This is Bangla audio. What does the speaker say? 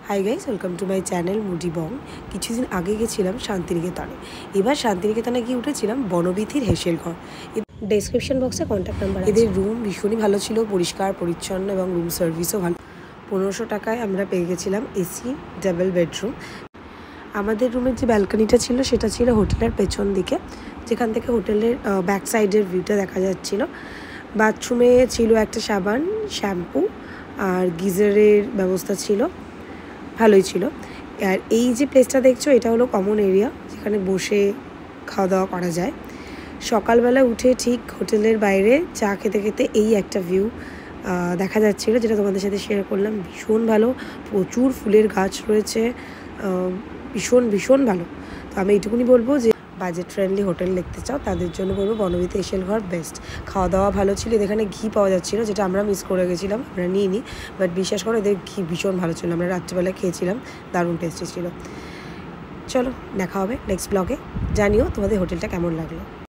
High guys, welcome to my channel Moody Bong. কিছুদিন আগে গেছিলাম শান্তিনিকেতনে। এবার শান্তিনিকেতনে গিয়ে উঠেছিলাম বনবিথির হেসেল ঘর। ডেসক্রিপশন বক্সে কন্ট্যাক্ট নাম্বার আছে। এদের রুম ভীষণই ভালো ছিল, পরিষ্কার পরিচ্ছন্ন এবং রুম সার্ভিসও ভালো। 1500 টাকায় আমরা পেয়ে গেছিলাম এসি ডাবল বেডরুম। আমাদের রুমের যে ব্যালকনিটা ছিল সেটা ছিল হোটেলের পেছন দিকে, যেখান থেকে হোটেলের ব্যাক সাইডের ভিউটা দেখা যাচ্ছিল। বাথরুমে ছিল একটা সাবান, শ্যাম্পু আর গিজারের ব্যবস্থা ছিল, ভালোই ছিল। আর এই যে প্লেসটা দেখছো, এটা হলো কমন এরিয়া, যেখানে বসে খাওয়া দাওয়া করা যায়। সকালবেলা উঠে ঠিক হোটেলের বাইরে চা খেতে খেতে এই একটা ভিউ দেখা যাচ্ছিলো, যেটা তোমাদের সাথে শেয়ার করলাম। ভীষণ ভালো, প্রচুর ফুলের গাছ রয়েছে, ভীষণ ভীষণ ভালো। তো আমি এইটুকুনি বলবো যে বাজেট ফ্রেন্ডলি হোটেল দেখতে চাও তাদের জন্য বলবো বনবিথি হেসেল ঘর বেস্ট। খাওয়া দাওয়া ভালো ছিল, এখানে ঘি পাওয়া যাচ্ছিলো, যেটা আমরা মিস করে গেছিলাম, আমরা নিইনি। বাট বিশ্বাস করো, এদের ঘি ভীষণ ভালো ছিল, আমরা রাত্রিবেলা খেয়েছিলাম, দারুণ টেস্টি ছিল। চলো দেখা হবে নেক্সট ব্লগে, জানিও তোমাদের হোটেলটা কেমন লাগলো।